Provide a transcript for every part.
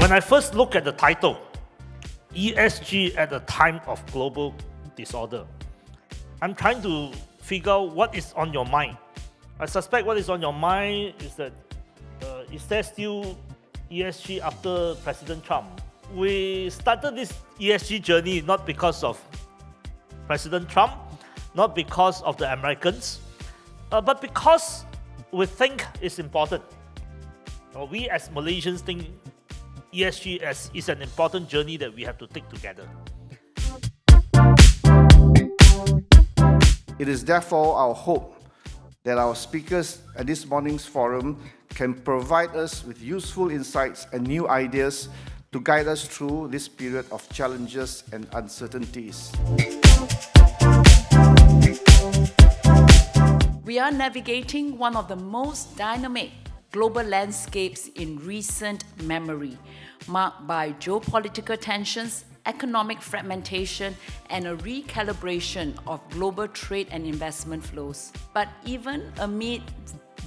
When I first look at the title, ESG at a time of global disorder, I'm trying to figure out what is on your mind. I suspect what is on your mind is that is there still ESG after President Trump? We started this ESG journey not because of President Trump, not because of the Americans, but because we think it's important. We as Malaysians think ESG is an important journey that we have to take together. It is therefore our hope that our speakers at this morning's forum can provide us with useful insights and new ideas to guide us through this period of challenges and uncertainties. We are navigating one of the most dynamic global landscapes in recent memory, marked by geopolitical tensions, economic fragmentation, and a recalibration of global trade and investment flows. But even amid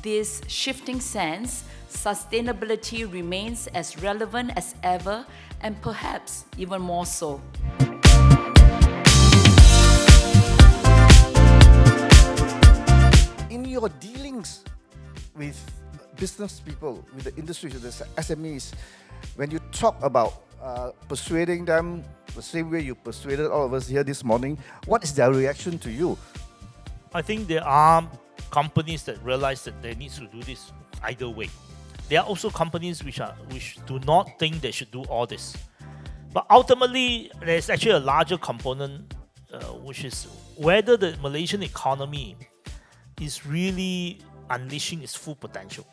this shifting sands, sustainability remains as relevant as ever, and perhaps even more so. In your dealings with business people, with the industry, with the SMEs, when you talk about persuading them the same way you persuaded all of us here this morning, what is their reaction to you? I think there are companies that realize that they need to do this either way. There are also companies which do not think they should do all this. But ultimately, there's actually a larger component, which is whether the Malaysian economy is really unleashing its full potential.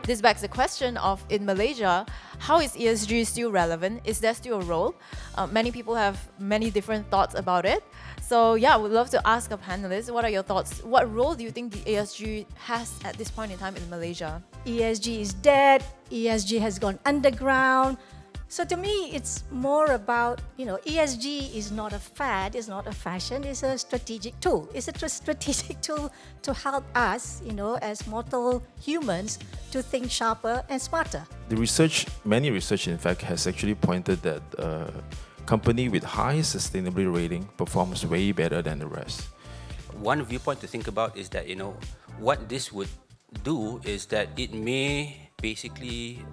This begs the question of, in Malaysia, how is ESG still relevant? Is there still a role? Many people have many different thoughts about it. So yeah, we'd love to ask our panelists, what are your thoughts? What role do you think the ESG has at this point in time in Malaysia? ESG is dead, ESG has gone underground. So to me, it's more about, ESG is not a fad, it's not a fashion, it's a strategic tool. It's a strategic tool to help us, as mortal humans, to think sharper and smarter. Many research in fact has actually pointed that a company with high sustainability rating performs way better than the rest. One viewpoint to think about is that, what this would do is that it may basically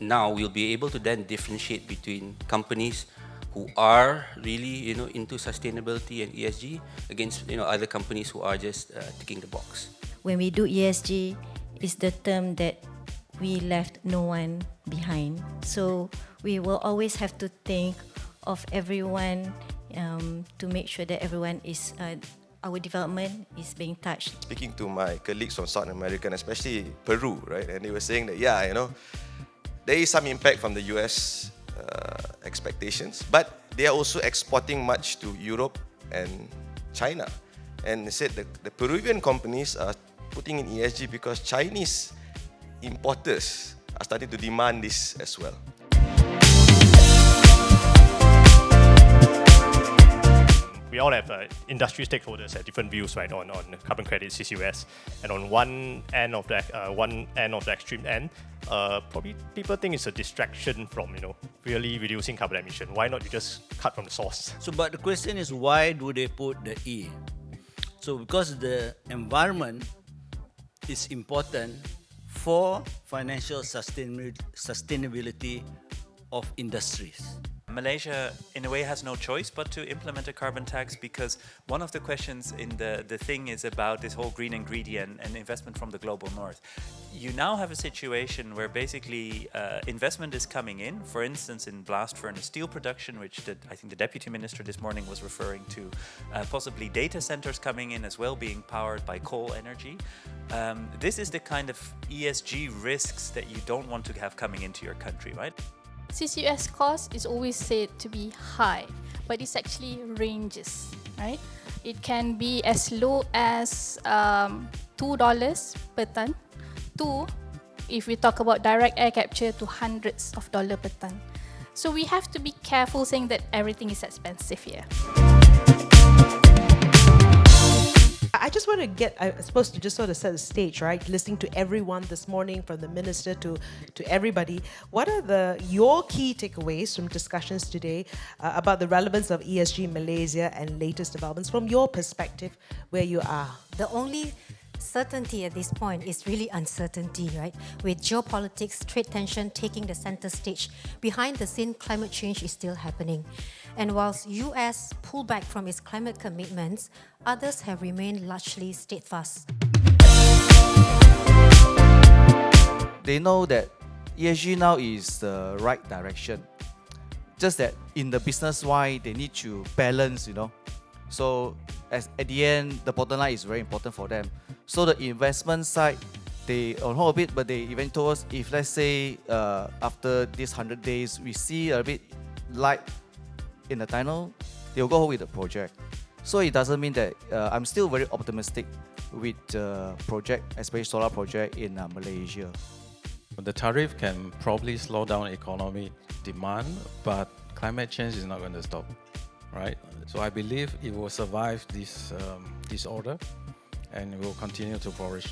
now we'll be able to then differentiate between companies who are really, into sustainability and ESG against, other companies who are just ticking the box. When we do ESG, it's the term that we left no one behind. So we will always have to think of everyone to make sure that everyone is our development is being touched. Speaking to my colleagues from South America, and especially Peru, right, and they were saying that there is some impact from the US expectations, but they are also exporting much to Europe and China. And they said the Peruvian companies are putting in ESG because Chinese importers are starting to demand this as well. We all have industry stakeholders have different views, right, on carbon credits, CCUS, and on one end of the extreme end, probably people think it's a distraction from really reducing carbon emission. Why not you just cut from the source? So, but the question is, why do they put the E? So, because the environment is important for financial sustainability of industries. Malaysia, in a way, has no choice but to implement a carbon tax, because one of the questions in the thing is about this whole green ingredient and investment from the global north. You now have a situation where basically investment is coming in, for instance, in blast furnace steel production, which I think the Deputy Minister this morning was referring to, possibly data centers coming in as well, being powered by coal energy. This is the kind of ESG risks that you don't want to have coming into your country, right? CCUS cost is always said to be high, but it's actually ranges, right? It can be as low as $2 per ton to, if we talk about direct air capture, to hundreds of dollars per ton. So we have to be careful saying that everything is expensive here. I just want want to get, I suppose, to just sort of set the stage, right? Listening to everyone this morning, from the minister to everybody, what are your key takeaways from discussions today about the relevance of ESG in Malaysia and latest developments from your perspective, where you are? The only certainty at this point is really uncertainty, right? With geopolitics, trade tension taking the center stage, behind the scene, climate change is still happening. And whilst US pulled back from its climate commitments, others have remained largely steadfast. They know that ESG now is the right direction. Just that in the business wide, they need to balance, So at the end, the bottom line is very important for them. So the investment side, they on hold a bit, but they even told us if, let's say, after these 100 days, we see a bit light in the tunnel, they'll go with the project. So it doesn't mean that I'm still very optimistic with the project, especially solar project in Malaysia. The tariff can probably slow down economic demand, but climate change is not going to stop, right? So I believe it will survive this disorder and it will continue to flourish.